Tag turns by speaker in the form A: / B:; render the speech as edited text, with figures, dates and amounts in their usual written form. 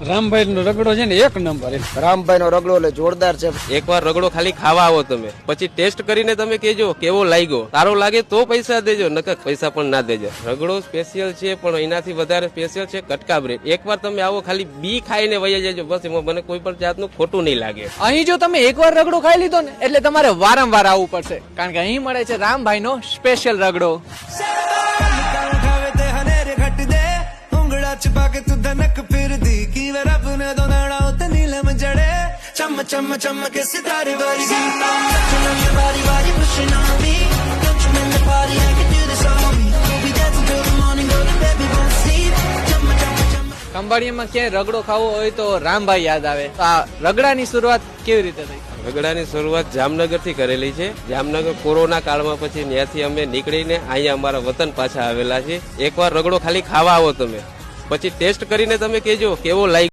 A: રામભાઈ નો રગડો છે ને એક નંબર.
B: રામભાઈ નો રગડો એટલે જોરદાર છે.
C: એકવાર રગડો ખાલી ખાવા આવો તમે, પછી ટેસ્ટ કરીને તમે કેજો કેવો લાગ્યો. સારો લાગે તો પૈસા દેજો, નકર પૈસા પણ ના દેજો. રગડો સ્પેશિયલ છે, પણ એનાથી વધારે સ્પેશિયલ છે કટકા બ્રેડ. એકવાર તમે આવો, ખાલી બી ખાઈને વહી જજો, બસ. એમાં મને કોઈ પણ જાતનું ખોટું નહીં લાગે.
D: અહીં જો તમે એકવાર રગડો ખાઈ લીધો ને એટલે તમારે વારંવાર આવવું પડશે, કારણ કે અહીં મળે છે રામભાઈ નો સ્પેશિયલ રગડો.
E: चम चम चम के सितारे वाली बारी बारी pushing on me. Don't you in the party, I can do this on me. We'll be dancing till the morning, golden baby won't sleep. Chum chum chum.
D: ખંભાળિયામાં ક્યાંય રગડો ખાવો હોય તો રામભાઈ યાદ આવે. તો આ રગડાની શરૂઆત કેવી રીતે થઈ?
C: રગડાની શરૂઆત જામનગર થી કરેલી છે. જામનગર કોરોના કાળમાં પછી ત્યાંથી અમે નીકળીને અહીંયા અમારા વતન પાછા આવેલા છે. એકવાર રગડો ખાલી ખાવા આવો તમે, પછી ટેસ્ટ કરીને તમે કેજો કેવો લાગ્યો.